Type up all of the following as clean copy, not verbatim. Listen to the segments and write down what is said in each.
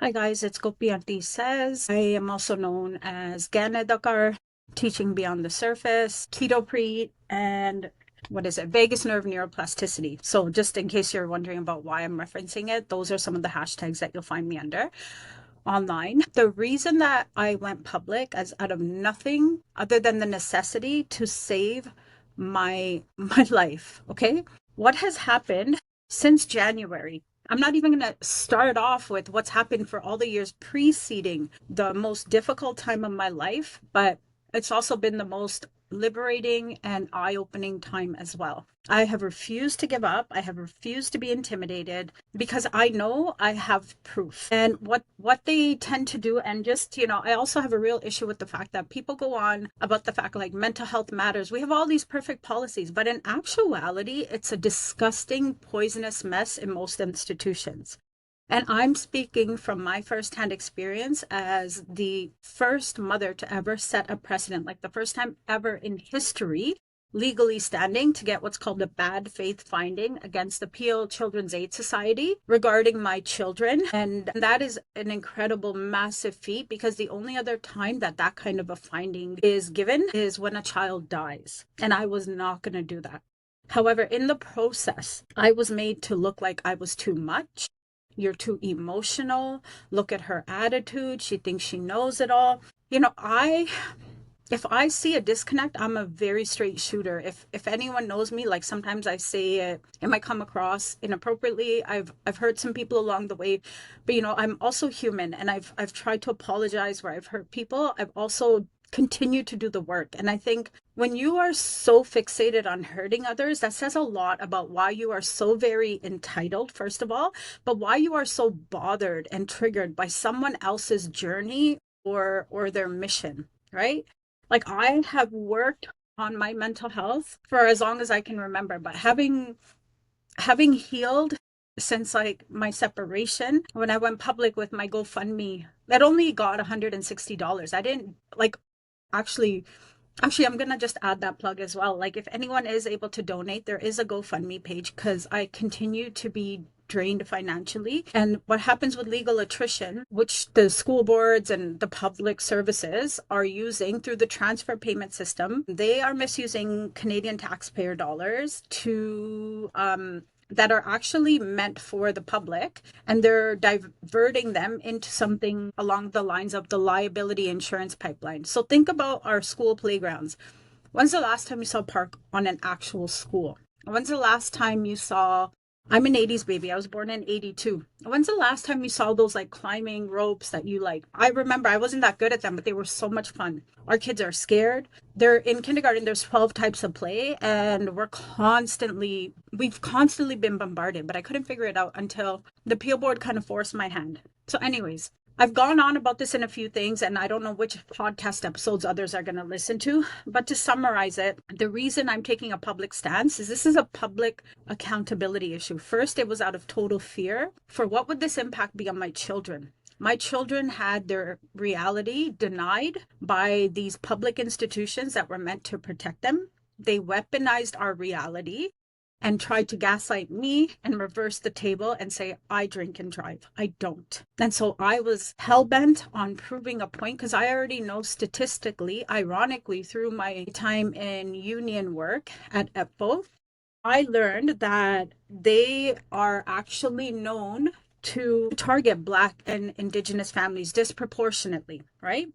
Hi guys, it's Gopi Auntie Says. I am also known as Ganadakar, Teaching Beyond the Surface, Keto Preet, and what is it? Vagus nerve neuroplasticity. So just in case you're wondering about why I'm referencing it, those are some of the hashtags that you'll find me under online. The reason that I went public as out of nothing other than the necessity to save my life, okay? What has happened since January? I'm not even going to start off with what's happened for all the years preceding the most difficult time of my life, but it's also been the most liberating and eye-opening time as well. I have refused to give up. I have refused to be intimidated because I know I have proof. And what they tend to do, and just, I also have a real issue with the fact that people go on about the fact like mental health matters. We have all these perfect policies, but in actuality, it's a disgusting, poisonous mess in most institutions. And I'm speaking from my firsthand experience as the first mother to ever set a precedent, like the first time ever in history, legally standing to get what's called a bad faith finding against the Peel Children's Aid Society regarding my children. And that is an incredible, massive feat because the only other time that that kind of a finding is given is when a child dies. And I was not going to do that. However, in the process, I was made to look like I was too much. You're too emotional. Look at her attitude. She thinks she knows it all. If I see a disconnect, I'm a very straight shooter. If anyone knows me, like sometimes I say it might come across inappropriately. I've hurt some people along the way, but I'm also human, and I've tried to apologize where I've hurt people. I've also continued to do the work. And I think when you are so fixated on hurting others, that says a lot about why you are so very entitled, first of all, but why you are so bothered and triggered by someone else's journey or their mission, right? Like I have worked on my mental health for as long as I can remember, but having healed since like my separation, when I went public with my GoFundMe, that only got $160. I didn't like actually Actually, I'm gonna just add that plug as well. Like, if anyone is able to donate, there is a GoFundMe page because I continue to be drained financially. And what happens with legal attrition, which the school boards and the public services are using through the transfer payment system, they are misusing Canadian taxpayer dollars to that are actually meant for the public, and they're diverting them into something along the lines of the liability insurance pipeline. So think about our school playgrounds. When's the last time you saw a park on an actual school? When's the last time you saw, I'm an 80s baby. I was born in 82. When's the last time you saw those like climbing ropes that you like? I remember I wasn't that good at them, but they were so much fun. Our kids are scared. They're in kindergarten, there's 12 types of play, and we've constantly been bombarded, but I couldn't figure it out until the Peel board kind of forced my hand. So, anyways, I've gone on about this in a few things, and I don't know which podcast episodes others are going to listen to. But to summarize it, the reason I'm taking a public stance is this is a public accountability issue. First, it was out of total fear for what would this impact be on my children. My children had their reality denied by these public institutions that were meant to protect them. They weaponized our reality and tried to gaslight me and reverse the table and say, I drink and drive. I don't. And so I was hell bent on proving a point because I already know statistically, ironically, through my time in union work at EPFO, I learned that they are actually known to target Black and Indigenous families disproportionately, right?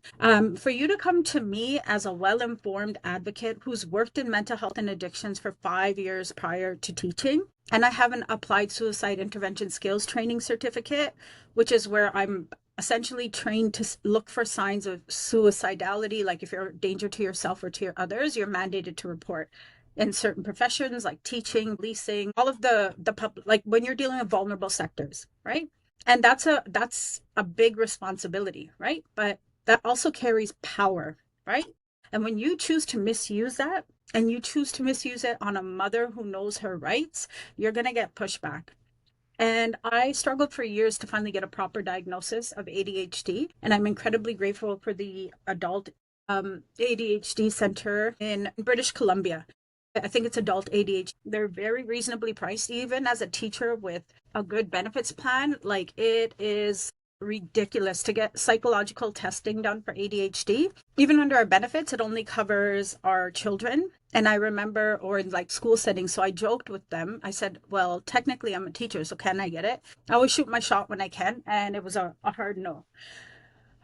For you to come to me as a well-informed advocate who's worked in mental health and addictions for 5 years prior to teaching, and I have an applied suicide intervention skills training certificate, which is where I'm essentially trained to look for signs of suicidality, like if you're a danger to yourself or to your others, you're mandated to report in certain professions like teaching, leasing, all of the public, like when you're dealing with vulnerable sectors, right? And that's a big responsibility, right? But that also carries power, right? And when you choose to misuse that, and you choose to misuse it on a mother who knows her rights, you're going to get pushback. And I struggled for years to finally get a proper diagnosis of ADHD. And I'm incredibly grateful for the adult ADHD center in British Columbia. I think it's adult ADHD. They're very reasonably priced, even as a teacher with a good benefits plan. Like it is ridiculous to get psychological testing done for ADHD. Even under our benefits, it only covers our children. And I remember, or in like school settings, so I joked with them. I said, well, technically I'm a teacher, so can I get it? I always shoot my shot when I can, and it was a hard no.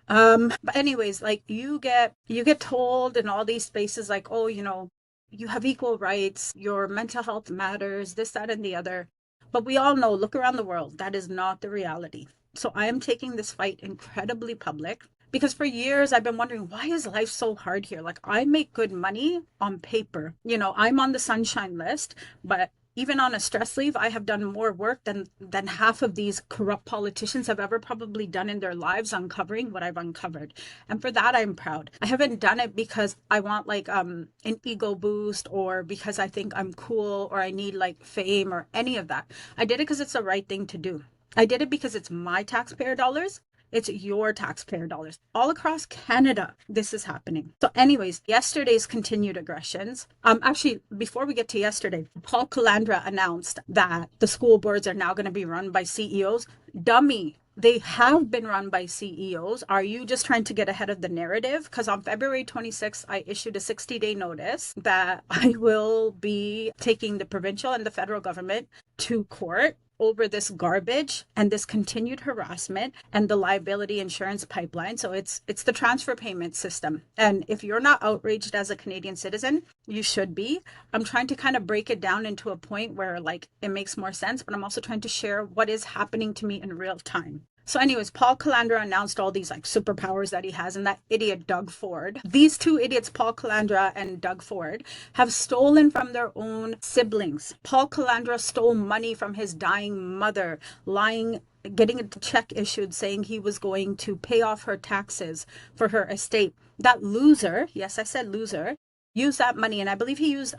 But anyways, like you get told in all these spaces like, oh, you have equal rights, your mental health matters, this, that, and the other. But we all know, look around the world, that is not the reality. So I am taking this fight incredibly public because for years I've been wondering, why is life so hard here? Like, I make good money on paper. I'm on the sunshine list, but even on a stress leave, I have done more work than half of these corrupt politicians have ever probably done in their lives, uncovering what I've uncovered. And for that, I'm proud. I haven't done it because I want like an ego boost, or because I think I'm cool, or I need like fame or any of that. I did it because it's the right thing to do. I did it because it's my taxpayer dollars. It's your taxpayer dollars. All across Canada, this is happening. So anyways, yesterday's continued aggressions. Actually, before we get to yesterday, Paul Calandra announced that the school boards are now going to be run by CEOs. Dummy. They have been run by CEOs. Are you just trying to get ahead of the narrative? Because on February 26th, I issued a 60-day notice that I will be taking the provincial and the federal government to court over this garbage and this continued harassment and the liability insurance pipeline. So it's the transfer payment system. And if you're not outraged as a Canadian citizen, you should be. I'm trying to kind of break it down into a point where like it makes more sense, but I'm also trying to share what is happening to me in real time. So anyways, Paul Calandra announced all these like superpowers that he has, and that idiot Doug Ford. These two idiots, Paul Calandra and Doug Ford, have stolen from their own siblings. Paul Calandra stole money from his dying mother, lying, getting a check issued saying he was going to pay off her taxes for her estate. That loser, yes, I said loser, used that money, and I believe he used,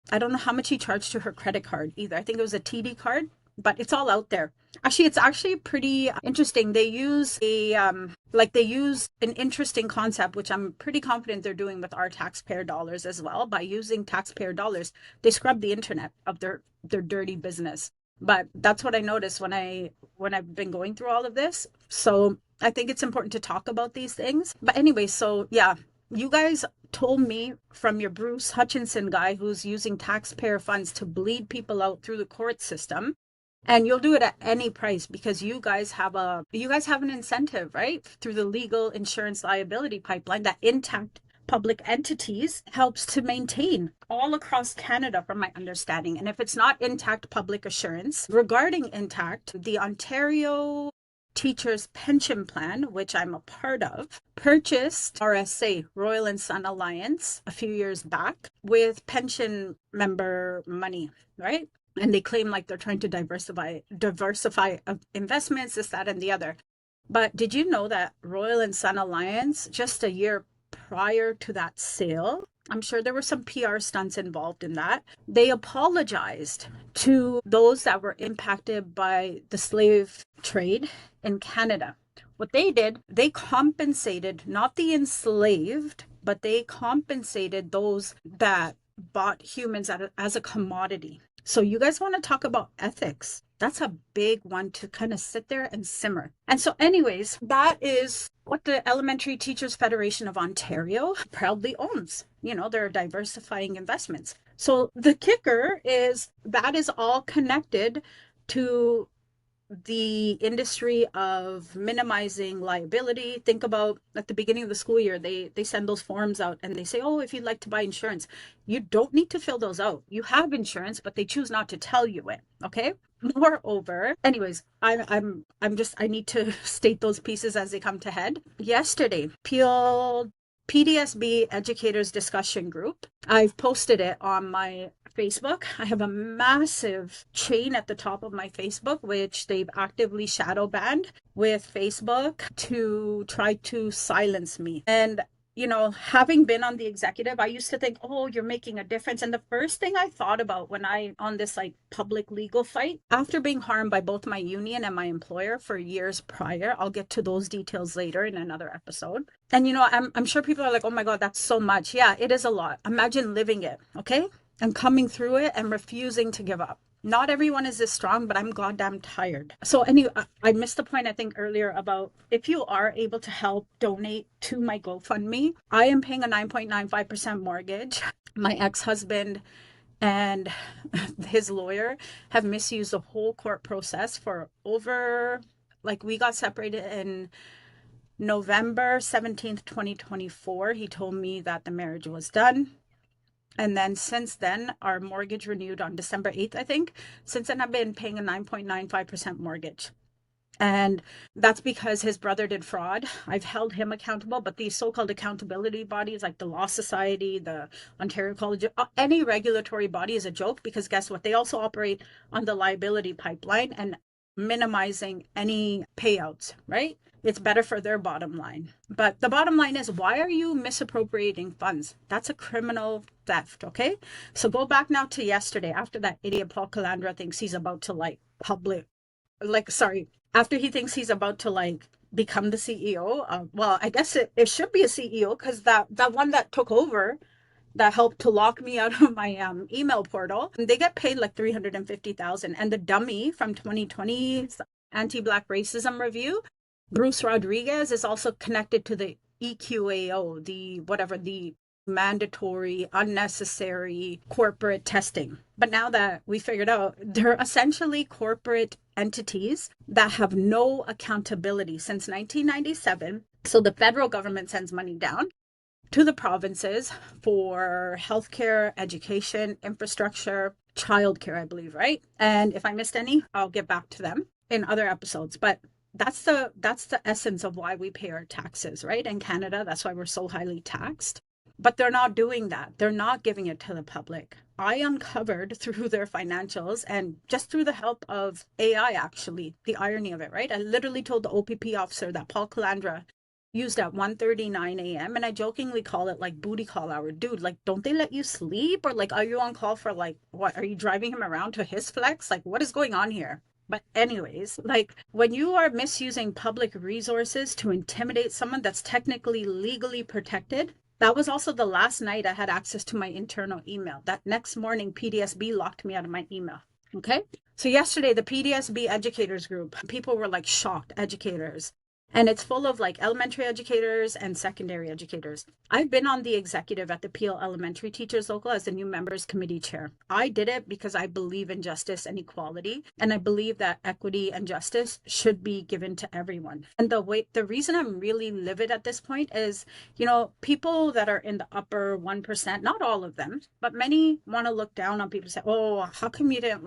I don't know how much he charged to her credit card either. I think it was a TD card, but it's all out there. Actually, it's actually pretty interesting. They use they use an interesting concept, which I'm pretty confident they're doing with our taxpayer dollars as well. By using taxpayer dollars, they scrub the internet of their dirty business. But that's what I noticed when I've been going through all of this. So I think it's important to talk about these things. But anyway, so yeah, you guys told me from your Bruce Hutchinson guy who's using taxpayer funds to bleed people out through the court system. And you'll do it at any price because you guys have an incentive, right? Through the legal insurance liability pipeline that Intact Public Entities helps to maintain all across Canada, from my understanding. And if it's not Intact Public Assurance, regarding Intact, the Ontario Teachers Pension Plan, which I'm a part of, purchased RSA, Royal and Son Alliance, a few years back with pension member money, right? And they claim like they're trying to diversify investments, this, that, and the other. But did you know that Royal and Son Alliance, just a year prior to that sale, I'm sure there were some PR stunts involved in that, they apologized to those that were impacted by the slave trade in Canada. What they did, they compensated not the enslaved, but they compensated those that bought humans as a commodity. So you guys want to talk about ethics? That's a big one to kind of sit there and simmer. And so anyways, that is what the Elementary Teachers Federation of Ontario proudly owns. They're diversifying investments. So the kicker is that is all connected to the industry of minimizing liability. Think about at the beginning of the school year, they send those forms out and they say, oh, if you'd like to buy insurance, you don't need to fill those out. You have insurance, but they choose not to tell you it. Okay. Moreover, anyways, I need to state those pieces as they come to head. Yesterday, PDSB Educators Discussion Group, I've posted it on my Facebook. I have a massive chain at the top of my Facebook, which they've actively shadow banned with Facebook to try to silence me. And having been on the executive, I used to think, oh, you're making a difference. And the first thing I thought about when on this like public legal fight, after being harmed by both my union and my employer for years prior, I'll get to those details later in another episode. And I'm sure people are like, oh my God, that's so much. Yeah, it is a lot. Imagine living it, okay? And coming through it and refusing to give up. Not everyone is this strong, but I'm goddamn tired. So anyway, I missed the point I think earlier about if you are able to help donate to my GoFundMe. I am paying a 9.95% mortgage. My ex-husband and his lawyer have misused the whole court process for over, like, we got separated in November 17th, 2024. He told me that the marriage was done. And then since then, our mortgage renewed on December 8th, I think. Since then, I've been paying a 9.95% mortgage. And that's because his brother did fraud. I've held him accountable, but these so-called accountability bodies like the Law Society, the Ontario College, any regulatory body is a joke, because guess what? They also operate on the liability pipeline and minimizing any payouts, right? It's better for their bottom line. But the bottom line is, why are you misappropriating funds? That's a criminal theft, okay? So go back now to yesterday, after that idiot Paul Calandra thinks he's about to after he thinks he's about to become the CEO. Well, I guess it should be a CEO, because that one that took over, that helped to lock me out of my email portal, they get paid like 350,000. And the dummy from 2020's anti-Black racism review, Bruce Rodriguez, is also connected to the EQAO, the mandatory, unnecessary corporate testing. But now that we figured out, they're essentially corporate entities that have no accountability since 1997. So the federal government sends money down to the provinces for healthcare, education, infrastructure, childcare, I believe, right? And if I missed any, I'll get back to them in other episodes. But that's the essence of why we pay our taxes, right? In Canada, that's why we're so highly taxed. But they're not doing that. They're not giving it to the public. I uncovered through their financials, and just through the help of AI, actually, the irony of it, right? I literally told the OPP officer that Paul Calandra used at 1:39 a.m. and I jokingly call it like booty call hour. Dude, like, don't they let you sleep? Or like, are you on call for like, what? Are you driving him around to his flex? Like, what is going on here? But anyways, like, when you are misusing public resources to intimidate someone that's technically legally protected, that was also the last night I had access to my internal email. That next morning, PDSB locked me out of my email. Okay. So yesterday, the PDSB educators group, people were like shocked, educators. And it's full of like elementary educators and secondary educators. I've been on the executive at the Peel Elementary Teachers Local as the new members committee chair. I did it because I believe in justice and equality, and I believe that equity and justice should be given to everyone. And the reason I'm really livid at this point is, people that are in the upper 1%, not all of them, but many want to look down on people and say, oh, how come you didn't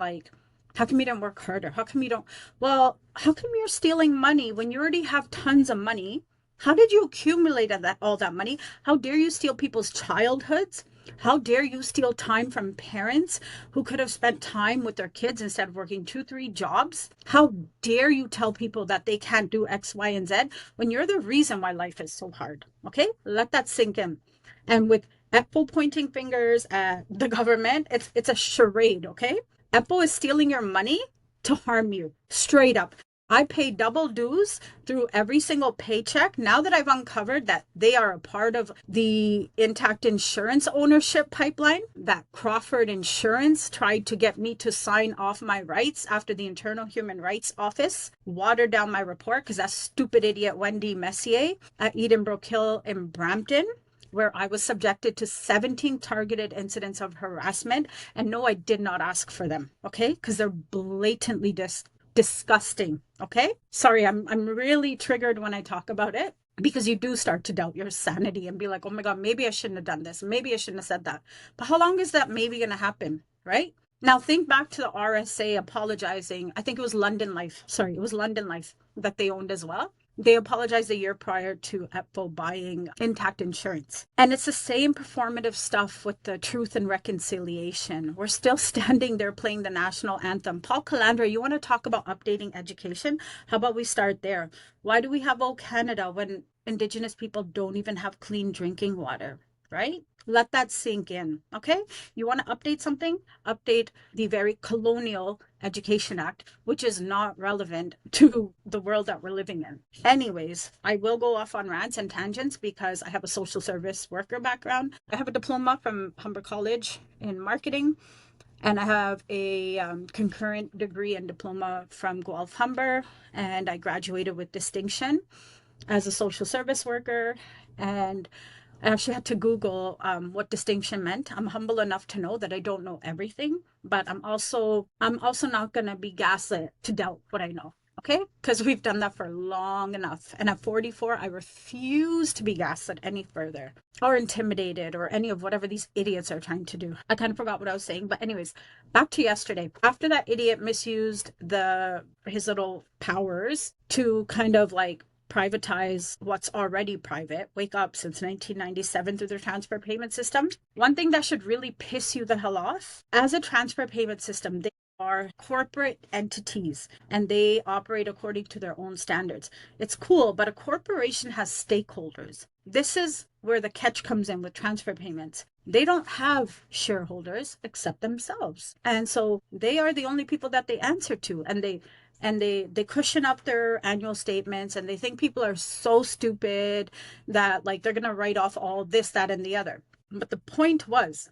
work harder? How come you're stealing money when you already have tons of money? How did you accumulate all that money? How dare you steal people's childhoods? How dare you steal time from parents who could have spent time with their kids instead of working 2-3 jobs? How dare you tell people that they can't do X, Y, and Z when you're the reason why life is so hard? Okay, let that sink in. And with Apple pointing fingers at the government, it's a charade, okay? Apple is stealing your money to harm you, straight up. I pay double dues through every single paycheck. Now that I've uncovered that they are a part of the Intact Insurance ownership pipeline, that Crawford Insurance tried to get me to sign off my rights after the Internal Human Rights Office watered down my report because that stupid idiot Wendy Messier at Edenbrook Hill in Brampton, where I was subjected to 17 targeted incidents of harassment. And no, I did not ask for them, okay? Because they're blatantly disgusting, okay? Sorry, I'm really triggered when I talk about it, because you do start to doubt your sanity and be like, oh my God, maybe I shouldn't have done this. Maybe I shouldn't have said that. But how long is that maybe going to happen, right? Now think back to the RSA apologizing. I think it was London Life. Sorry, it was London Life that they owned as well. They apologized a year prior to Apple buying Intact Insurance. And it's the same performative stuff with the Truth and Reconciliation. We're still standing there playing the national anthem. Paul Calandra, you want to talk about updating education? How about we start there? Why do we have O Canada when Indigenous people don't even have clean drinking water, right? Let that sink in, okay? You want to update something? Update the very colonial Education Act, which is not relevant to the world that we're living in. Anyways, I will go off on rants and tangents because I have a social service worker background. I have a diploma from Humber College in marketing. And I have a concurrent degree and diploma from Guelph Humber, and I graduated with distinction as a social service worker. And I actually had to Google what distinction meant. I'm humble enough to know that I don't know everything, but I'm also not gonna be gaslit to doubt what I know. Okay, because we've done that for long enough. And at 44, I refuse to be gaslit any further or intimidated or any of whatever these idiots are trying to do. I kind of forgot what I was saying, but anyways, back to yesterday. After that idiot misused the his little powers to kind of like privatize what's already private, wake up since 1997 through their transfer payment system. One thing that should really piss you the hell off, as a transfer payment system, they are corporate entities and they operate according to their own standards. It's cool, but a corporation has stakeholders. This is where the catch comes in with transfer payments. They don't have shareholders except themselves. And so they are the only people that they answer to. And they cushion up their annual statements, and they think people are so stupid that like they're going to write off all this, that, and the other. But the point was,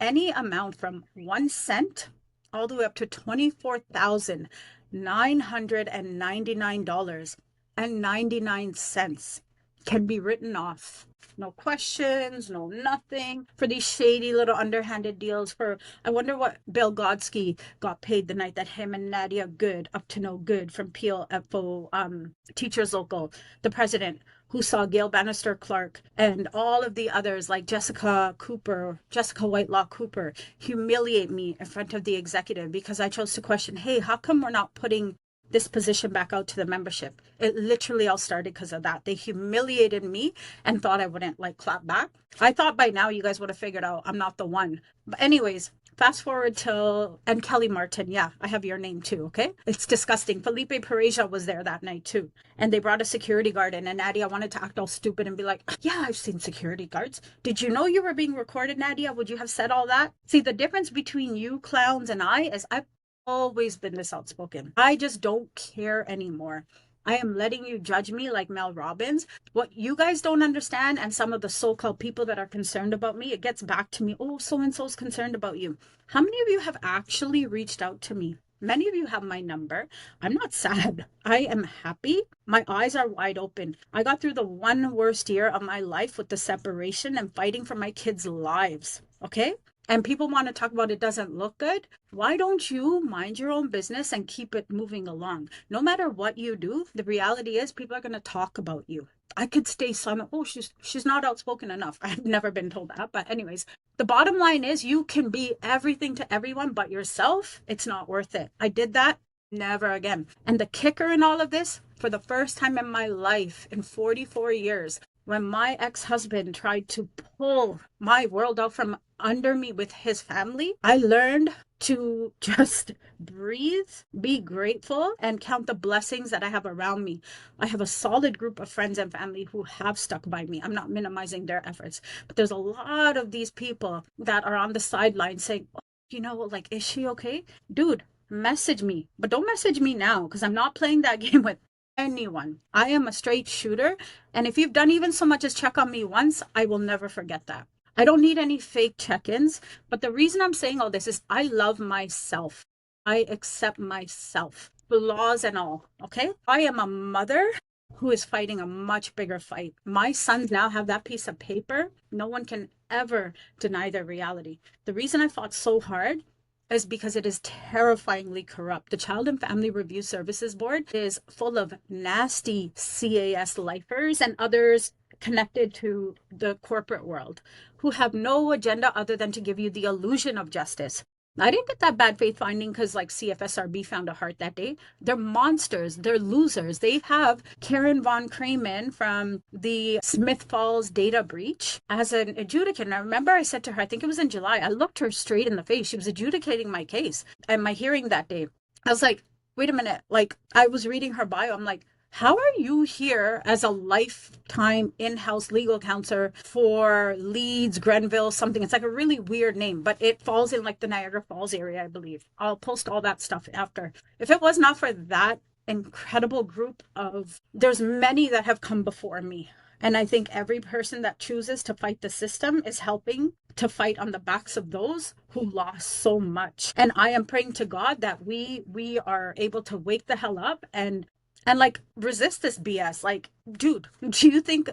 any amount from 1 cent all the way up to $24,999.99 can be written off. No questions, no nothing, for these shady little underhanded deals. For I wonder what Bill Godsky got paid the night that him and Nadia Good, up to no good, from PLFO Teachers Local, the president, who saw Gail Bannister Clark and all of the others like Jessica Whitelaw Cooper, humiliate me in front of the executive because I chose to question, hey, how come we're not putting this position back out to the membership? It literally all started because of that. They humiliated me and thought I wouldn't like clap back. I thought by now you guys would have figured out I'm not the one. But anyways, fast forward till, and Kelly Martin, yeah, I have your name too, okay? It's disgusting. Felipe Pareja was there that night too. And they brought a security guard in, and Nadia wanted to act all stupid and be like, yeah, I've seen security guards. Did you know you were being recorded, Nadia? Would you have said all that? See, the difference between you clowns and I is I've always been this outspoken. I just don't care anymore. I am letting you judge me like Mel Robbins. What you guys don't understand, and some of the so-called people that are concerned about me, it gets back to me. Oh, so-and-so's concerned about you. How many of you have actually reached out to me? Many of you have my number. I'm not sad. I am happy. My eyes are wide open. I got through the one worst year of my life with the separation and fighting for my kids' lives. Okay? And people want to talk about it doesn't look good. Why don't you mind your own business and keep it moving along? No matter what you do, the reality is people are going to talk about you. I could stay silent. Oh, she's not outspoken enough. I've never been told that. But anyways, the bottom line is you can be everything to everyone but yourself. It's not worth it. I did that. Never again. And the kicker in all of this, for the first time in my life in 44 years, when my ex-husband tried to pull my world out from under me with his family, I learned to just breathe, be grateful, and count the blessings that I have around me. I have a solid group of friends and family who have stuck by me. I'm not minimizing their efforts, but there's a lot of these people that are on the sidelines saying, oh, like, is she okay? Dude, message me, but don't message me now because I'm not playing that game with anyone. I am a straight shooter, and if you've done even so much as check on me once, I will never forget that. I don't need any fake check-ins, but the reason I'm saying all this is I love myself. I accept myself, flaws and all, okay? I am a mother who is fighting a much bigger fight. My sons now have that piece of paper. No one can ever deny their reality. The reason I fought so hard is because it is terrifyingly corrupt. The Child and Family Review Services Board is full of nasty CAS lifers and others connected to the corporate world who have no agenda other than to give you the illusion of justice. I didn't get that bad faith finding because like CFSRB found a heart that day. They're monsters. They're losers. They have Karen von Kramen from the Smith Falls data breach as an adjudicant. I remember I said to her, I think it was in July, I looked her straight in the face. She was adjudicating my case and my hearing that day. I was like, wait a minute. Like I was reading her bio. I'm like, how are you here as a lifetime in-house legal counselor for Leeds, Grenville, something? It's like a really weird name, but it falls in like the Niagara Falls area, I believe. I'll post all that stuff after. If it was not for that incredible group of, there's many that have come before me. And I think every person that chooses to fight the system is helping to fight on the backs of those who lost so much. And I am praying to God that we are able to wake the hell up and like resist this BS. Like, dude, do you think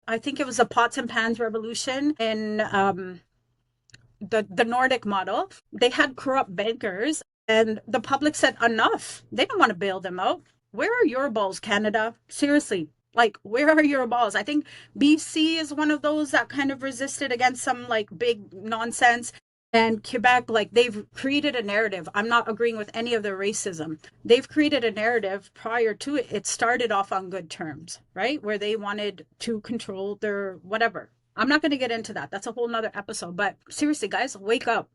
I think it was the pots and pans revolution in the Nordic model. They had corrupt bankers, and the public said enough. They don't want to bail them out. Where are your balls, Canada? Seriously, like, where are your balls? I think BC is one of those that kind of resisted against some like big nonsense. And Quebec, like, they've created a narrative. I'm not agreeing with any of their racism. They've created a narrative prior to it. It started off on good terms, right? Where they wanted to control their whatever. I'm not going to get into that. That's a whole nother episode. But seriously, guys, wake up.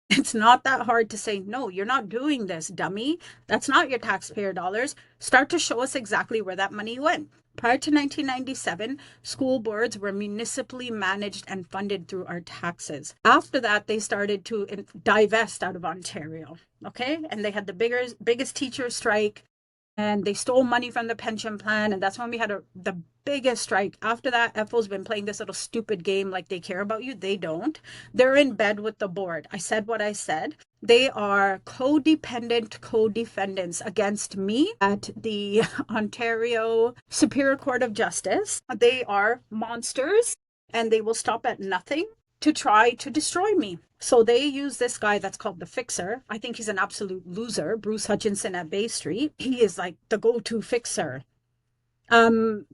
It's not that hard to say, no, you're not doing this, dummy. That's not your taxpayer dollars. Start to show us exactly where that money went. Prior to 1997, school boards were municipally managed and funded through our taxes. After that, they started to divest out of Ontario, okay? And they had the biggest teacher strike, and they stole money from the pension plan, and that's when we had the biggest strike. After that, FO's been playing this little stupid game like they care about you. They don't. They're in bed with the board. I said what I said. They are codependent co-defendants against me at the Ontario Superior Court of Justice. They are monsters, and they will stop at nothing to try to destroy me. So they use this guy that's called the Fixer. I think he's an absolute loser. Bruce Hutchinson at Bay Street. He is like the go-to fixer. And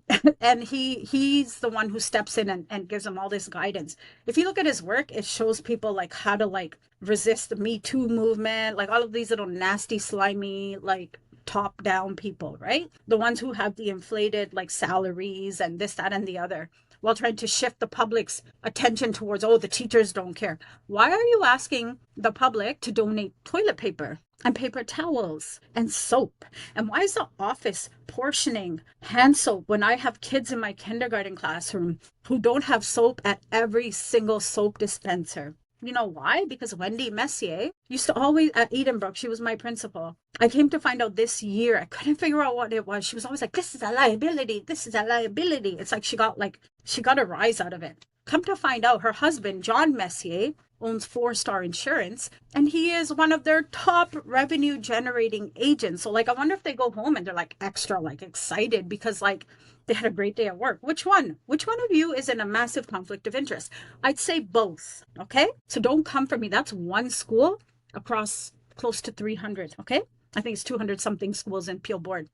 he's the one who steps in and gives them all this guidance. If you look at his work, it shows people like how to like resist the Me Too movement, like all of these little nasty, slimy, like top down people, right? The ones who have the inflated like salaries and this, that, and the other, while trying to shift the public's attention towards, oh, the teachers don't care. Why are you asking the public to donate toilet paper and paper towels and soap? And why is the office portioning hand soap when I have kids in my kindergarten classroom who don't have soap at every single soap dispenser? You know why? Because Wendy Messier used to always, at Edenbrook, she was my principal. I came to find out this year, I couldn't figure out what it was. She was always like, this is a liability. This is a liability. It's like she got a rise out of it. Come to find out, her husband, John Messier, owns 4-Star Insurance, and he is one of their top revenue generating agents. So like, I wonder if they go home and they're like extra like excited because like they had a great day at work. Which one of you is in a massive conflict of interest? I'd say both. Okay. So don't come for me. That's one school across close to 300. Okay. I think it's 200 something schools in Peel Board.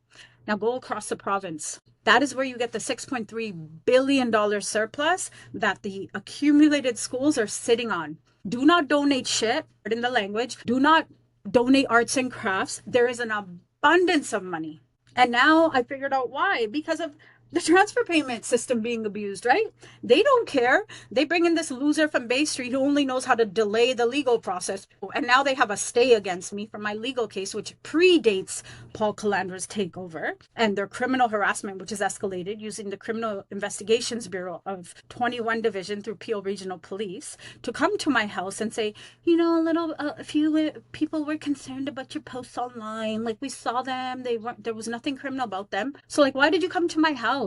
Now go across the province. That is where you get the $6.3 billion surplus that the accumulated schools are sitting on. Do not donate shit, in the language. Do not donate arts and crafts. There is an abundance of money. And now I figured out why. Because of the transfer payment system being abused, right? They don't care. They bring in this loser from Bay Street who only knows how to delay the legal process. And now they have a stay against me for my legal case, which predates Paul Calandra's takeover and their criminal harassment, which is escalated using the Criminal Investigations Bureau of 21 Division through Peel Regional Police to come to my house and say, you know, a few people were concerned about your posts online. Like, we saw them. There was nothing criminal about them. So like, why did you come to my house?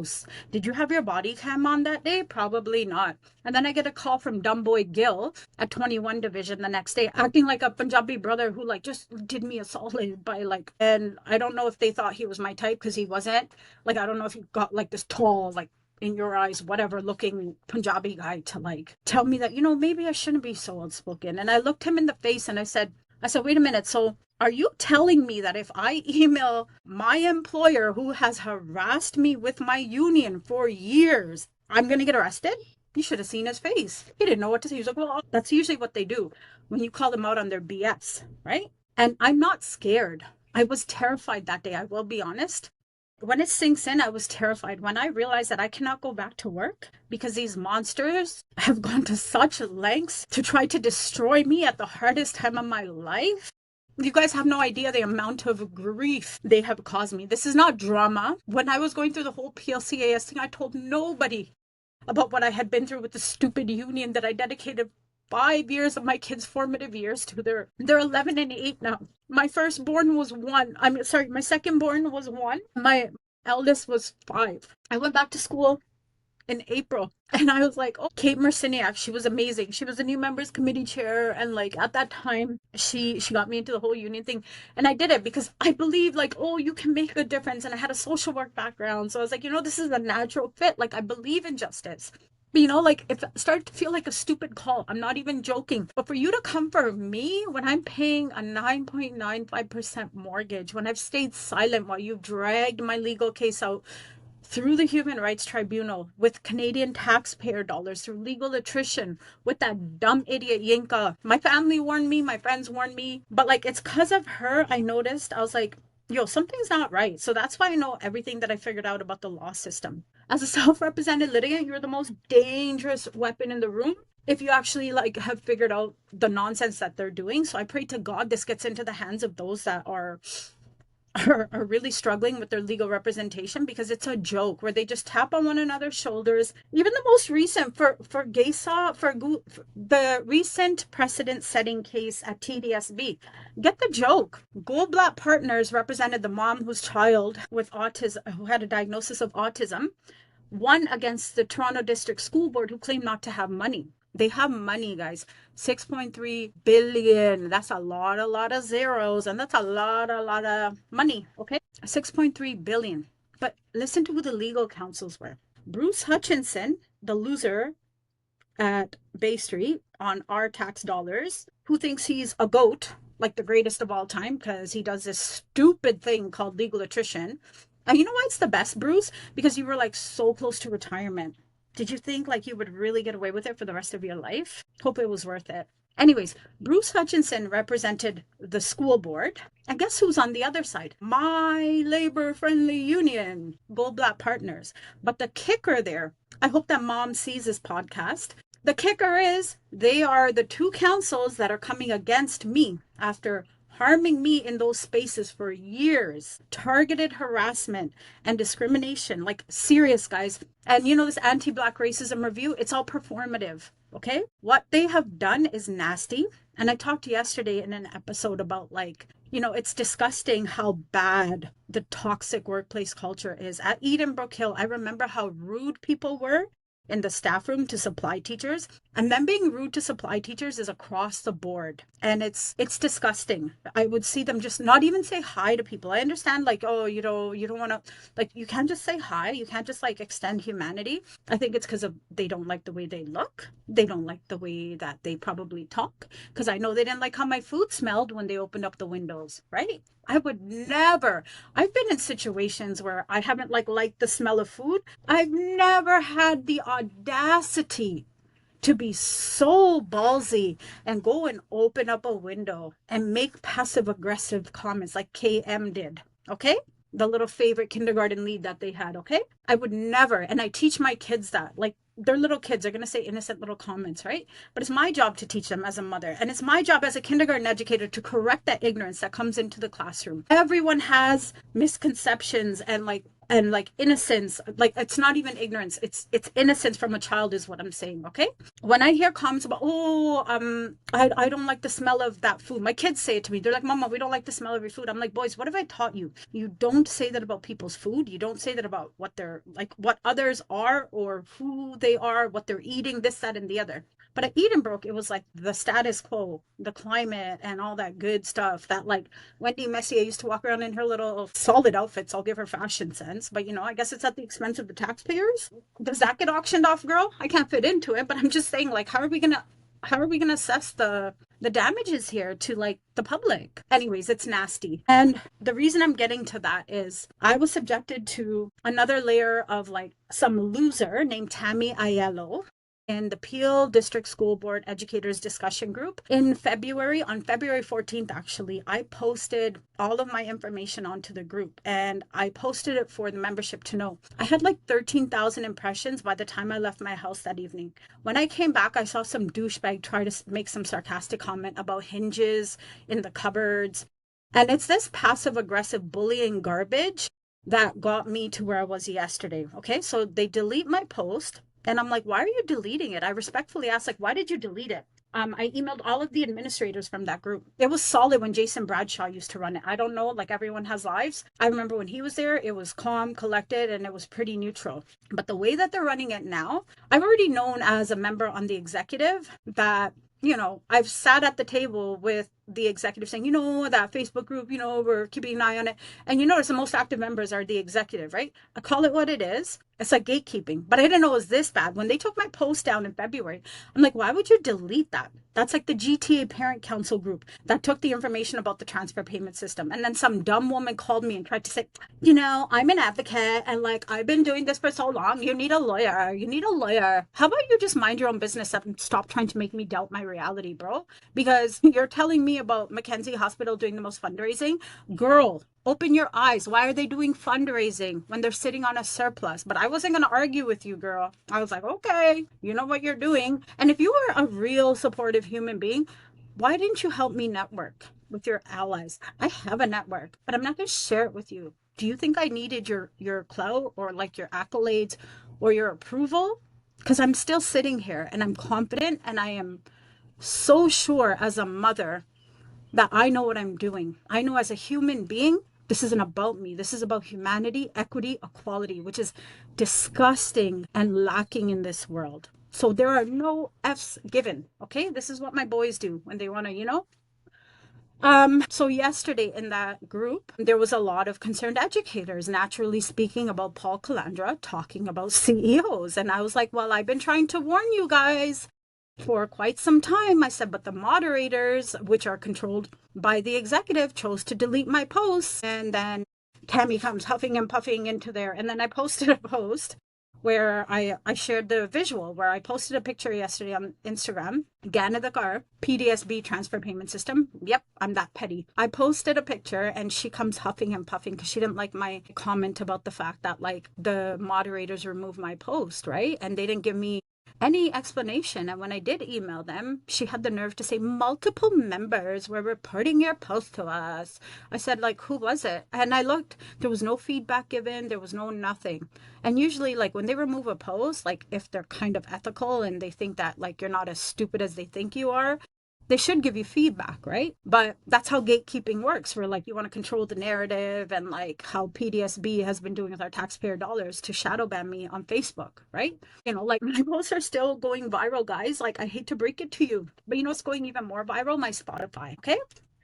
Did you have your body cam on that day? Probably not. And then I get a call from Dumboy Gill at 21 Division the next day, acting like a Punjabi brother who like just did me a solid by like, and I don't know if they thought he was my type because he wasn't. Like, I don't know if he got like this tall, like in your eyes, whatever looking Punjabi guy to like tell me that, you know, maybe I shouldn't be so outspoken. And I looked him in the face and I said, wait a minute. So are you telling me that if I email my employer who has harassed me with my union for years, I'm going to get arrested? You should have seen his face. He didn't know what to say. He was like, well, that's usually what they do when you call them out on their BS, right? And I'm not scared. I was terrified that day. I will be honest. When it sinks in, I was terrified when I realized that I cannot go back to work because these monsters have gone to such lengths to try to destroy me at the hardest time of my life. You guys have no idea the amount of grief they have caused me. This is not drama. When I was going through the whole PLCAS thing, I told nobody about what I had been through with the stupid union that I dedicated 5 years of my kids' formative years to. They're 11 and 8 now. My firstborn was 1. My secondborn was 1. My eldest was 5. I went back to school. in April. And I was like, oh, Kate Merciniak, she was amazing. She was the new members committee chair. And like at that time, she got me into the whole union thing. And I did it because I believe like, oh, you can make a difference. And I had a social work background. So I was like, this is a natural fit. Like I believe in justice. But, like if it started to feel like a stupid call, I'm not even joking. But for you to come for me when I'm paying a 9.95% mortgage, when I've stayed silent while you've dragged my legal case out through the Human Rights Tribunal with Canadian taxpayer dollars, through legal attrition, with that dumb idiot Yinka. My family warned me, my friends warned me, but like it's because of her I noticed. I was like, yo, something's not right. So that's why I know everything that I figured out about the law system. As a self-represented litigant, you're the most dangerous weapon in the room if you actually like have figured out the nonsense that they're doing. So I pray to God this gets into the hands of those that are really struggling with their legal representation, because it's a joke where they just tap on one another's shoulders. Even the most recent for the recent precedent-setting case at TDSB, get the joke. Goldblatt Partners represented the mom whose child with autism, who had a diagnosis of autism, won against the Toronto District School Board, who claimed not to have money. They have money, guys. 6.3 billion. That's a lot of zeros. And that's a lot of money. Okay. 6.3 billion. But listen to who the legal counsels were. Bruce Hutchinson, the loser at Bay Street on our tax dollars, who thinks he's a goat, like the greatest of all time, because he does this stupid thing called legal attrition. And you know why it's the best, Bruce? Because you were like so close to retirement. Did you think like you would really get away with it for the rest of your life? Hope it was worth it. Anyways, Bruce Hutchinson represented the school board. And guess who's on the other side? My labor-friendly union, Goldblatt Partners. But the kicker there, I hope that mom sees this podcast. The kicker is they are the two councils that are coming against me after harming me in those spaces for years. Targeted harassment and discrimination, like serious, guys. And this anti-Black racism review, it's all performative, okay? What they have done is nasty. And I talked yesterday in an episode about like, it's disgusting how bad the toxic workplace culture is. At Edenbrook Hill, I remember how rude people were in the staff room to supply teachers, and then being rude to supply teachers is across the board, and it's disgusting. I would see them just not even say hi to people. I understand like, oh, you don't want to, like, you can't just say hi, you can't just like extend humanity. I think it's because of they don't like the way they look, they don't like the way that they probably talk, because I know they didn't like how my food smelled when they opened up the windows, right? I would never. I've been in situations where I haven't liked the smell of food. I've never had the audacity to be so ballsy and go and open up a window and make passive aggressive comments like KM did. Okay? The little favorite kindergarten lead that they had. Okay? I would never. And I teach my kids that. Like, they're little kids. They're going to say innocent little comments, right? But it's my job to teach them as a mother. And it's my job as a kindergarten educator to correct that ignorance that comes into the classroom. Everyone has misconceptions and innocence. Like, it's not even ignorance. It's innocence from a child is what I'm saying, okay? When I hear comments about, I don't like the smell of that food. My kids say it to me. They're like, Mama, we don't like the smell of your food. I'm like, boys, what have I taught you? You don't say that about people's food. You don't say that about what they're like, what others are or who they are, what they're eating, this, that, and the other. But at Edenbrook, it was like the status quo, the climate, and all that good stuff that like Wendy Messier used to walk around in her little solid outfits. I'll give her fashion sense. But, I guess it's at the expense of the taxpayers. Does that get auctioned off, girl? I can't fit into it. But I'm just saying, like, how are we gonna assess the damages here to like the public? Anyways, it's nasty. And the reason I'm getting to that is I was subjected to another layer of like some loser named Tammy Aiello in the Peel District School Board Educators Discussion Group in February. On February 14th, actually, I posted all of my information onto the group, and I posted it for the membership to know. I had like 13,000 impressions by the time I left my house that evening. When I came back, I saw some douchebag try to make some sarcastic comment about hinges in the cupboards. And it's this passive aggressive bullying garbage that got me to where I was yesterday. Okay, so they delete my post. And I'm like, why are you deleting it? I respectfully asked, like, why did you delete it? I emailed all of the administrators from that group. It was solid when Jason Bradshaw used to run it. I don't know, like everyone has lives. I remember when he was there, it was calm, collected, and it was pretty neutral. But the way that they're running it now, I've already known as a member on the executive that, I've sat at the table with the executive saying, that Facebook group, we're keeping an eye on it. And you notice the most active members are the executive, right? I call it what it is. It's like gatekeeping. But I didn't know it was this bad. When they took my post down in February, I'm like, why would you delete that? That's like the GTA Parent Council group that took the information about the transfer payment system. And then some dumb woman called me and tried to say, I'm an advocate and like I've been doing this for so long. You need a lawyer. You need a lawyer. How about you just mind your own business and stop trying to make me doubt my reality, bro? Because you're telling me about Mackenzie Hospital doing the most fundraising. Girl, open your eyes. Why are they doing fundraising when they're sitting on a surplus? But I wasn't going to argue with you, girl. I was like, okay, you know what you're doing. And if you are a real supportive human being, why didn't you help me network with your allies? I have a network, but I'm not going to share it with you. Do you think I needed your clout or like your accolades or your approval? Because I'm still sitting here and I'm confident and I am so sure as a mother that I know what I'm doing. I know as a human being, this isn't about me. This is about humanity, equity, equality, which is disgusting and lacking in this world. So there are no F's given. Okay. This is what my boys do when they want to. So yesterday in that group, there was a lot of concerned educators, naturally speaking, about Paul Calandra talking about CEOs. And I was like, well, I've been trying to warn you guys for quite some time. I said, but the moderators, which are controlled by the executive, chose to delete my posts. And then Tammy comes huffing and puffing into there. And then I posted a post where I shared the visual, where I posted a picture yesterday on Instagram. Gana the car, PDSB transfer payment system. Yep, I'm that petty. I posted a picture and she comes huffing and puffing because she didn't like my comment about the fact that like the moderators removed my post, right? And they didn't give me any explanation. And when I did email them, she had the nerve to say multiple members were reporting your post to us. I said, like, who was it? And I looked, there was no feedback given, there was no nothing. And usually, like, when they remove a post, like, if they're kind of ethical and they think that, like, you're not as stupid as they think you are, they should give you feedback, right? But that's how gatekeeping works, where like you want to control the narrative, and like how PDSB has been doing with our taxpayer dollars to shadow ban me on Facebook, right? Like my posts are still going viral, guys. Like I hate to break it to you, but what's going even more viral? My Spotify, okay?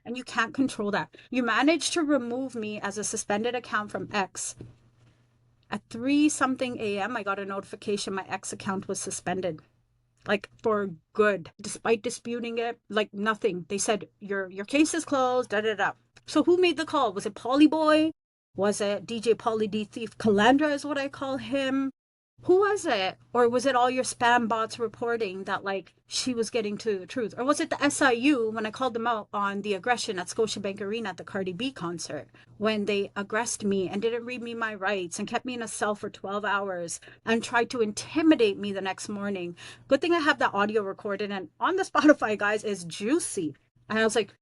And you can't control that. You managed to remove me as a suspended account from X. At 3 something a.m., I got a notification my X account was suspended. Like for good, despite disputing it, like nothing. They said your case is closed, da da da. So who made the call? Was it Pauly Boy? Was it DJ Pauly D Thief Calandra is what I call him? Who was it? Or was it all your spam bots reporting that like she was getting to the truth? Or was it the SIU when I called them out on the aggression at Scotiabank Arena at the Cardi B concert, when they aggressed me and didn't read me my rights and kept me in a cell for 12 hours and tried to intimidate me the next morning? Good thing I have that audio recorded and on the Spotify, guys, is juicy. And I was like,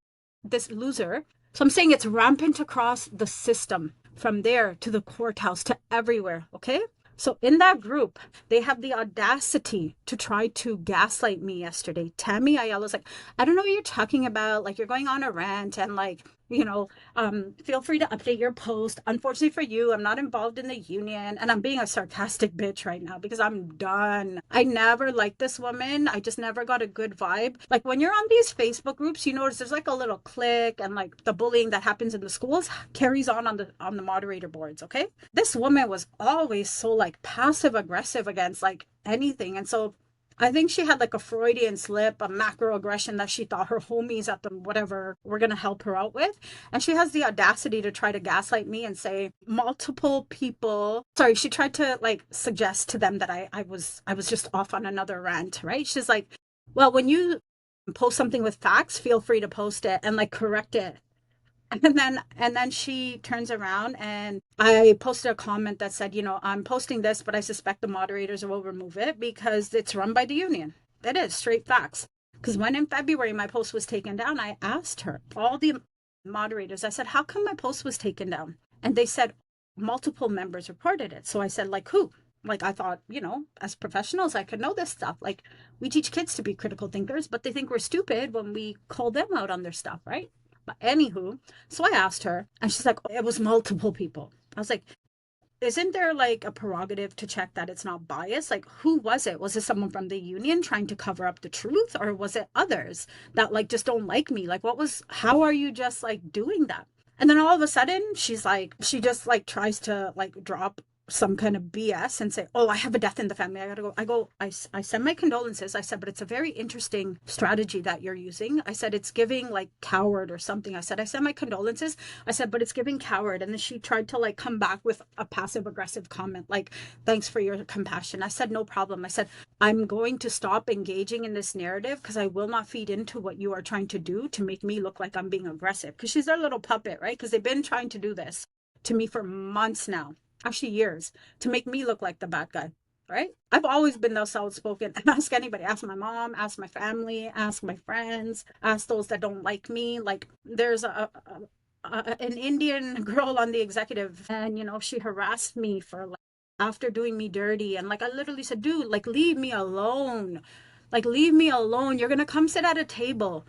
this loser. So I'm saying it's rampant across the system, from there to the courthouse to everywhere, okay? So in that group, they have the audacity to try to gaslight me yesterday. Tammy Ayala's like, I don't know what you're talking about. Like, you're going on a rant and like, feel free to update your post. Unfortunately for you, I'm not involved in the union. And I'm being a sarcastic bitch right now because I'm done. I never liked this woman. I just never got a good vibe. Like when you're on these Facebook groups, you notice there's like a little clique, and like the bullying that happens in the schools carries on the moderator boards, okay? This woman was always so like passive aggressive against like anything. And so I think she had like a Freudian slip, a macro aggression that she thought her homies at the whatever were going to help her out with. And she has the audacity to try to gaslight me and say multiple people. Sorry, she tried to like suggest to them that I was just off on another rant, right? She's like, well, when you post something with facts, feel free to post it and like correct it. And then she turns around and I posted a comment that said, I'm posting this, but I suspect the moderators will remove it because it's run by the union. It is straight facts. Because when in February my post was taken down, I asked her, all the moderators, I said, how come my post was taken down? And they said multiple members reported it. So I said, like, who? Like I thought, as professionals, I could know this stuff. Like we teach kids to be critical thinkers, but they think we're stupid when we call them out on their stuff, right? But anywho, so I asked her, and she's like, it was multiple people. I was like, isn't there like a prerogative to check that it's not biased? Like, who was it? Was it someone from the union trying to cover up the truth, or was it others that like just don't like me? Like, how are you just like doing that? And then all of a sudden, she just like tries to like drop some kind of BS and say, oh, I have a death in the family. I gotta go. I send my condolences. I said, but it's a very interesting strategy that you're using. I said, it's giving like coward or something. I said, I send my condolences. I said, but it's giving coward. And then she tried to like come back with a passive aggressive comment, like, thanks for your compassion. I said, no problem. I said, I'm going to stop engaging in this narrative because I will not feed into what you are trying to do to make me look like I'm being aggressive. Because she's their little puppet, right? Because they've been trying to do this to me for months now, actually years, to make me look like the bad guy, right? I've always been those outspoken. Ask anybody, ask my mom, ask my family, ask my friends, ask those that don't like me. Like there's an Indian girl on the executive, and she harassed me for like after doing me dirty, and like I literally said, dude, like leave me alone. Like leave me alone. You're gonna come sit at a table.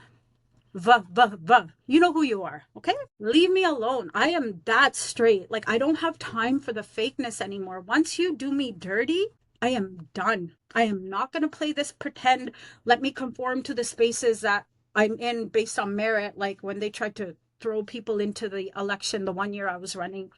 You know who you are, okay? Leave me alone. I am that straight. Like, I don't have time for the fakeness anymore. Once you do me dirty, I am done. I am not going to play this pretend. Let me conform to the spaces that I'm in based on merit. Like when they tried to throw people into the election the one year I was running.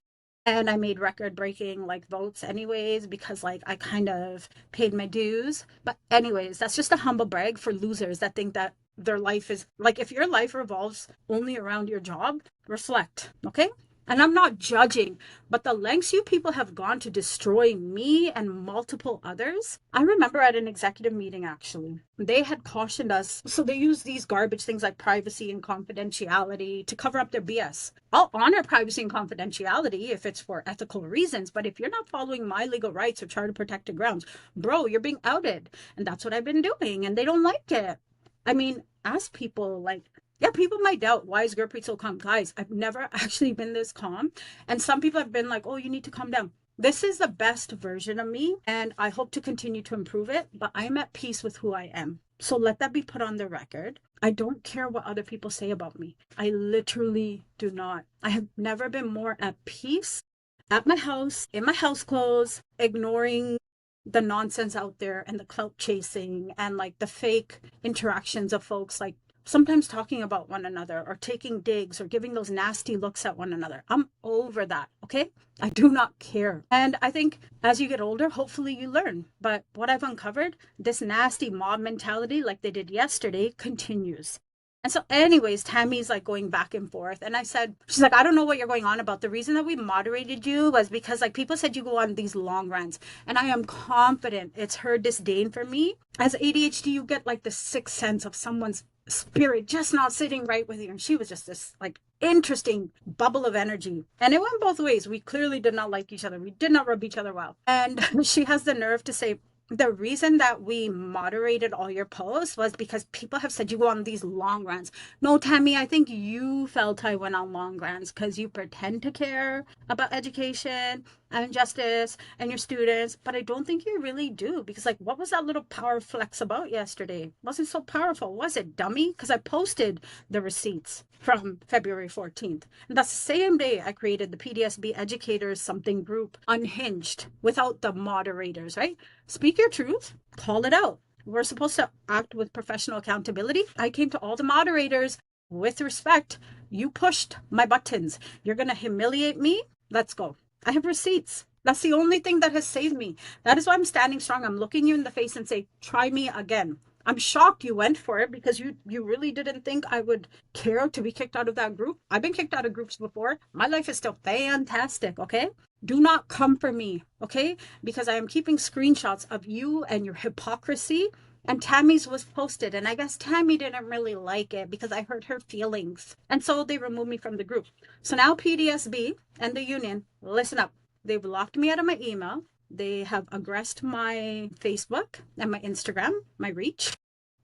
And I made record breaking like votes anyways, because like I kind of paid my dues. But anyways, that's just a humble brag for losers that think that their life is like, if your life revolves only around your job, reflect, okay? And I'm not judging, but the lengths you people have gone to destroy me and multiple others. I remember at an executive meeting, actually, they had cautioned us. So they use these garbage things like privacy and confidentiality to cover up their BS. I'll honor privacy and confidentiality if it's for ethical reasons, but if you're not following my legal rights or charter protected grounds, bro, you're being outed. And that's what I've been doing, and they don't like it. I mean, ask people like, yeah, people might doubt, why is Gurpreet so calm? Guys, I've never actually been this calm. And some people have been like, oh, you need to calm down. This is the best version of me, and I hope to continue to improve it, but I'm at peace with who I am. So let that be put on the record. I don't care what other people say about me. I literally do not. I have never been more at peace at my house, in my house clothes, ignoring the nonsense out there and the clout chasing and like the fake interactions of folks like sometimes talking about one another or taking digs or giving those nasty looks at one another. I'm over that, okay? I do not care. And I think as you get older, hopefully you learn. But what I've uncovered, this nasty mob mentality like they did yesterday continues. And so anyways, Tammy's like going back and forth. And I said, she's like, I don't know what you're going on about. The reason that we moderated you was because like people said you go on these long rants. And I am confident it's her disdain for me. As ADHD, you get like the sixth sense of someone's spirit just not sitting right with you. And she was just this like interesting bubble of energy. And it went both ways. We clearly did not like each other. We did not rub each other well. And she has the nerve to say, the reason that we moderated all your posts was because people have said you go on these long rants. No, Tammy, I think you felt I went on long rants because you pretend to care about education and justice and your students, but I don't think you really do, because like, what was that little power flex about yesterday? Wasn't so powerful, was it, dummy? Because I posted the receipts from February 14th. And that's the same day I created the PDSB educators something group unhinged without the moderators, right? Speak your truth, call it out. We're supposed to act with professional accountability. I came to all the moderators with respect. You pushed my buttons. You're going to humiliate me? Let's go. I have receipts. That's the only thing that has saved me. That is why I'm standing strong. I'm looking you in the face and say, try me again. I'm shocked you went for it because you really didn't think I would care to be kicked out of that group. I've been kicked out of groups before. My life is still fantastic, okay? Do not come for me, okay? Because I am keeping screenshots of you and your hypocrisy. And Tammy's was posted, and I guess Tammy didn't really like it because I hurt her feelings. And so they removed me from the group. So now PDSB and the union, listen up. They've locked me out of my email. They have aggressed my Facebook and my Instagram, my reach.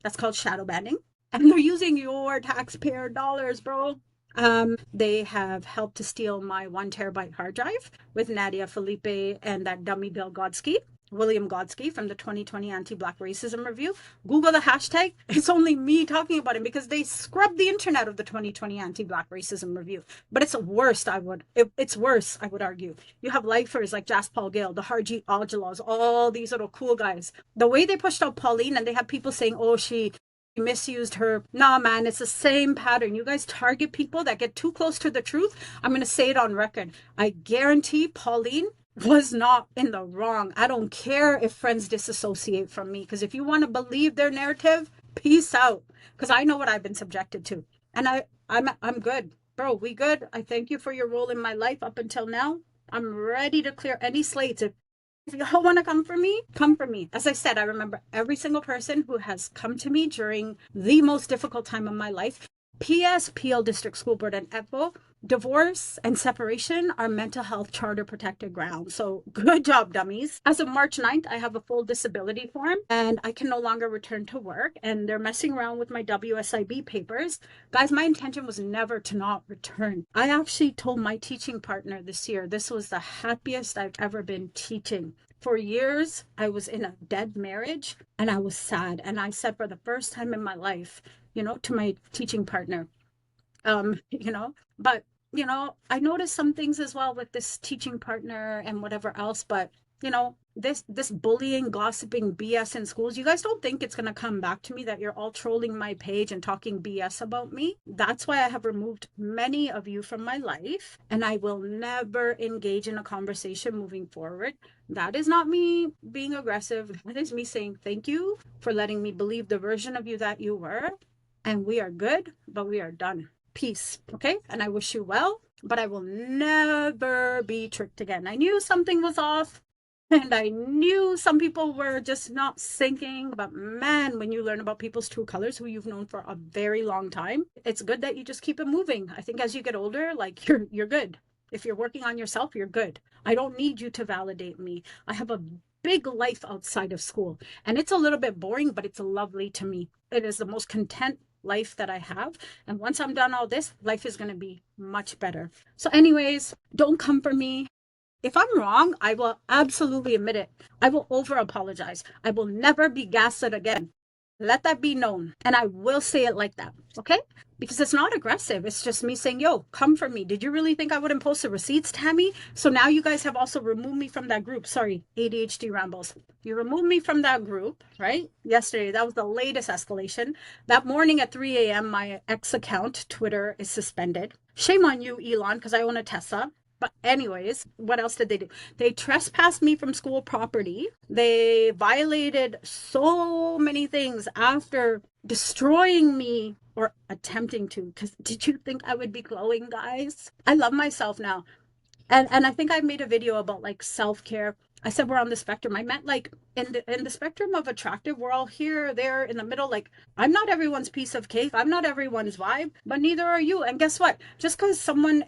That's called shadow banning. And they're using your taxpayer dollars, bro. They have helped to steal my 1 terabyte hard drive with Nadia Felipe and that dummy Bill Godsky. William Godsky from the 2020 Anti-Black Racism Review. Google the hashtag. It's only me talking about him because they scrubbed the internet of the 2020 Anti-Black Racism Review. But it's worse, it's worse, I would argue. You have lifers like Jaspal Gill, the Harjeet Aujalas, all these little cool guys. The way they pushed out Pauline, and they have people saying, oh, she misused her. Nah, man, it's the same pattern. You guys target people that get too close to the truth. I'm going to say it on record. I guarantee Pauline was not in the wrong. I don't care if friends disassociate from me, because if you want to believe their narrative, peace out. Because I know what I've been subjected to, and I'm good, bro. We good. I thank you for your role in my life up until now. I'm ready to clear any slates. If y'all want to come for me, come for me. As I said, I remember every single person who has come to me during the most difficult time of my life. P.S. PL District School Board and EPO, divorce and separation are mental health charter protected grounds. So good job, dummies. As of March 9th, I have a full disability form and I can no longer return to work. And they're messing around with my WSIB papers. Guys, my intention was never to not return. I actually told my teaching partner this year, this was the happiest I've ever been teaching. For years, I was in a dead marriage and I was sad. And I said for the first time in my life, to my teaching partner, but, I noticed some things as well with this teaching partner and whatever else, but, this bullying, gossiping BS in schools, you guys don't think it's going to come back to me that you're all trolling my page and talking BS about me? That's why I have removed many of you from my life, and I will never engage in a conversation moving forward. That is not me being aggressive. That is me saying thank you for letting me believe the version of you that you were. And we are good, but we are done. Peace. Okay? And I wish you well, but I will never be tricked again. I knew something was off and I knew some people were just not syncing. But man, when you learn about people's true colors who you've known for a very long time, it's good that you just keep it moving. I think as you get older, like you're good. If you're working on yourself, you're good. I don't need you to validate me. I have a big life outside of school and it's a little bit boring, but it's lovely to me. It is the most content life that I have. And once I'm done all this, life is going to be much better. So anyways, don't come for me. If I'm wrong, I will absolutely admit it. I will over apologize. I will never be gaslit again. Let that be known. And I will say it like that. Okay? Because it's not aggressive. It's just me saying, yo, come for me. Did you really think I wouldn't post the receipts, Tammy? So now you guys have also removed me from that group. Sorry, ADHD rambles. You removed me from that group, right? Yesterday, that was the latest escalation. That morning at 3 a.m., my ex account, Twitter, is suspended. Shame on you, Elon, because I own a Tesla. But anyways, what else did they do? They trespassed me from school property. They violated so many things after destroying me or attempting to. Because did you think I would be glowing, guys? I love myself now. And I think I made a video about like self-care. I said we're on the spectrum. I meant like in the spectrum of attractive, we're all here, there, in the middle. Like I'm not everyone's piece of cake. I'm not everyone's vibe, but neither are you. And guess what? Just because someone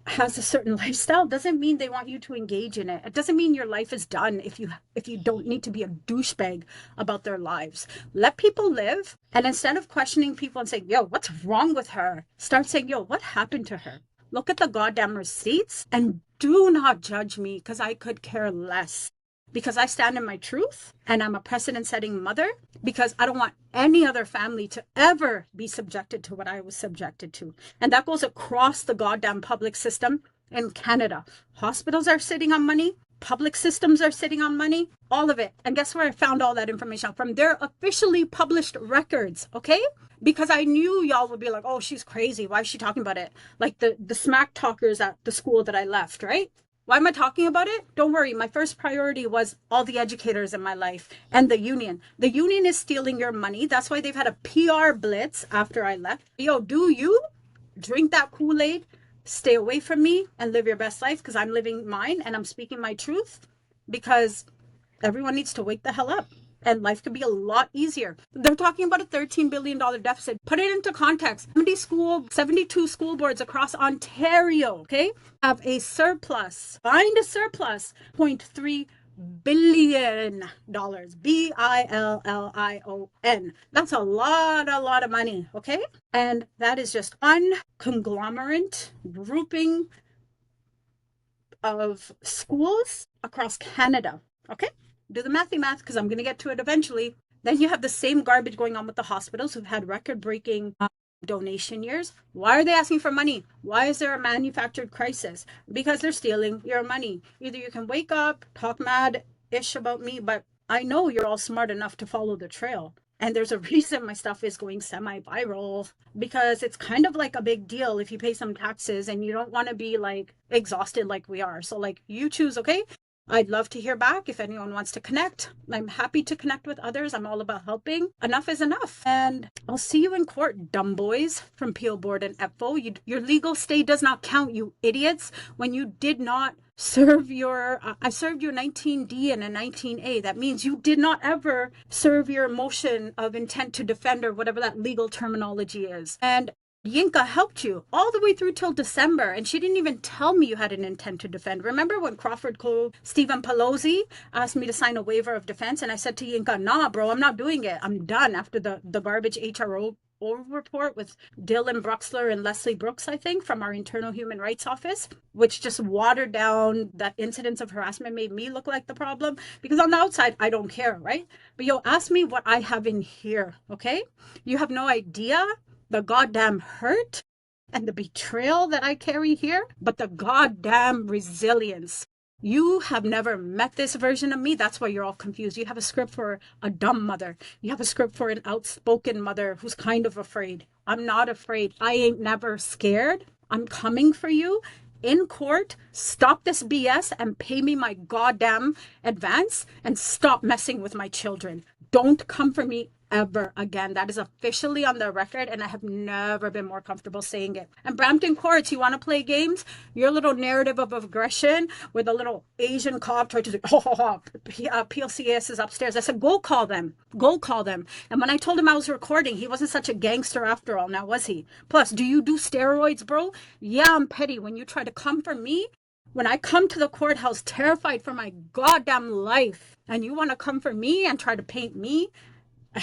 has a certain lifestyle doesn't mean they want you to engage in it. It doesn't mean your life is done if you don't need to be a douchebag about their lives. Let people live, and instead of questioning people and saying, yo, what's wrong with her? Start saying, yo, what happened to her? Look at the goddamn receipts and do not judge me because I could care less. Because I stand in my truth and I'm a precedent-setting mother, because I don't want any other family to ever be subjected to what I was subjected to. And that goes across the goddamn public system in Canada. Hospitals are sitting on money. Public systems are sitting on money. All of it. And guess where I found all that information? From their officially published records, okay? Because I knew y'all would be like, oh, she's crazy. Why is she talking about it? Like the smack talkers at the school that I left, right? Why am I talking about it? Don't worry. My first priority was all the educators in my life and the union. The union is stealing your money. That's why they've had a PR blitz after I left. Yo, do you drink that Kool-Aid, stay away from me, and live your best life? Because I'm living mine and I'm speaking my truth. Because everyone needs to wake the hell up. And life could be a lot easier. They're talking about a $13 billion deficit. Put it into context. 72 school boards across Ontario, okay, have a surplus. Find a surplus. $0.3 billion. Billion. That's a lot of money, okay? And that is just one conglomerate grouping of schools across Canada, okay? do the mathy math because I'm going to get to it eventually. Then you have the same garbage going on with the hospitals who've had record breaking donation years. Why are they asking for money? Why is there a manufactured crisis? Because they're stealing your money. Either you can wake up, talk mad ish about me, but I know you're all smart enough to follow the trail. And there's a reason my stuff is going semi viral because it's kind of like a big deal if you pay some taxes and you don't want to be like exhausted like we are. So, like, you choose, okay? I'd love to hear back if anyone wants to connect. I'm happy to connect with others. I'm all about helping. Enough is enough. And I'll see you in court, dumb boys from Peel Board and EPFO. Your legal stay does not count, you idiots. When you did not serve your, I served your 19D and a 19A. That means you did not ever serve your motion of intent to defend or whatever that legal terminology is. And Yinka helped you all the way through till December, and she didn't even tell me you had an intent to defend. Remember when Crawford Cove, Stephen Pelosi asked me to sign a waiver of defense, and I said to Yinka, nah, bro, I'm not doing it. I'm done after the garbage HRO report with Dylan Bruxler and Leslie Brooks, I think, from our internal human rights office, which just watered down that incidents of harassment, made me look like the problem. Because on the outside, I don't care, right? But yo, ask me what I have in here, okay? You have no idea the goddamn hurt and the betrayal that I carry here, but the goddamn resilience. You have never met this version of me. That's why you're all confused. You have a script for a dumb mother. You have a script for an outspoken mother who's kind of afraid. I'm not afraid. I ain't never scared. I'm coming for you in court. Stop this BS and pay me my goddamn advance and stop messing with my children. Don't come for me ever again. That is officially on the record, and I have never been more comfortable saying it. And Brampton courts, you want to play games? Your little narrative of aggression with a little Asian cop tried to say, PLCAS is upstairs. I said, go call them. Go call them. And when I told him I was recording, he wasn't such a gangster after all, now was he? Plus, do you do steroids, bro? Yeah, I'm petty. When you try to come for me, when I come to the courthouse terrified for my goddamn life, and you want to come for me and try to paint me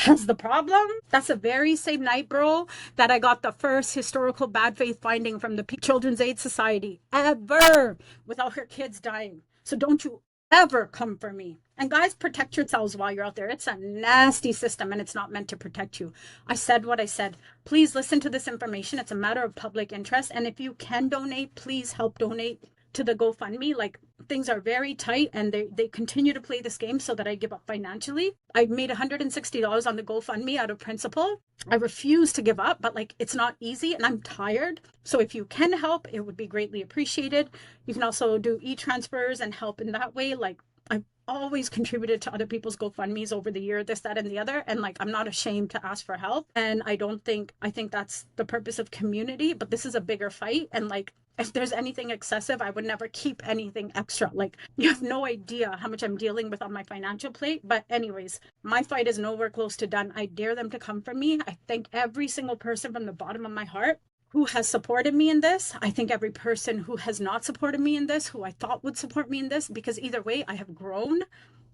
as the problem? That's the very same night, bro, that I got the first historical bad faith finding from the Children's Aid Society ever without her kids dying. So don't you ever come for me. And guys, protect yourselves while you're out there. It's a nasty system and it's not meant to protect you. I said what I said. Please listen to this information. It's a matter of public interest. And if you can donate, please help donate to the GoFundMe. Like, things are very tight and they continue to play this game so that I give up financially. I made $160 on the GoFundMe out of principle. I refuse to give up, but like, it's not easy and I'm tired. So if you can help, it would be greatly appreciated. You can also do e-transfers and help in that way. Like, I've always contributed to other people's GoFundMes over the year, this, that, and the other. And like, I'm not ashamed to ask for help. And I think that's the purpose of community, but this is a bigger fight. And like, if there's anything excessive, I would never keep anything extra. Like, you have no idea how much I'm dealing with on my financial plate. But anyways, my fight is nowhere close to done. I dare them to come for me. I thank every single person from the bottom of my heart who has supported me in this. I think every person who has not supported me in this, who I thought would support me in this, because either way, I have grown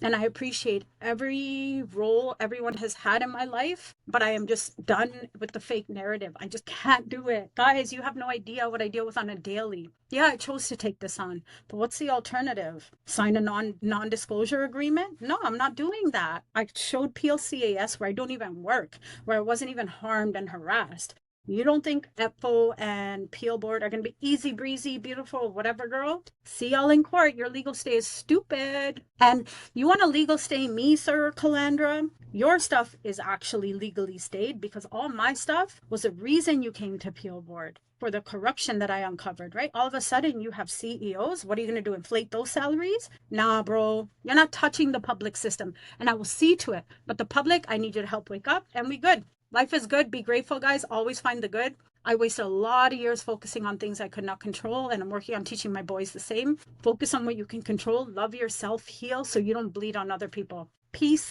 and I appreciate every role everyone has had in my life, but I am just done with the fake narrative. I just can't do it. Guys, you have no idea what I deal with on a daily. Yeah, I chose to take this on, but what's the alternative? Sign a non-disclosure agreement? No, I'm not doing that. I showed PLCAS where I don't even work, where I wasn't even harmed and harassed. You don't think EPFO and Peel Board are going to be easy breezy, beautiful, whatever, girl? See y'all in court. Your legal stay is stupid. And you want to legal stay me, Sir Calandra? Your stuff is actually legally stayed because all my stuff was the reason you came to Peel Board, for the corruption that I uncovered, right? All of a sudden you have CEOs. What are you going to do? Inflate those salaries? Nah, bro. You're not touching the public system. And I will see to it. But the public, I need you to help wake up and we good. Life is good. Be grateful, guys. Always find the good. I wasted a lot of years focusing on things I could not control, and I'm working on teaching my boys the same. Focus on what you can control. Love yourself. Heal so you don't bleed on other people. Peace.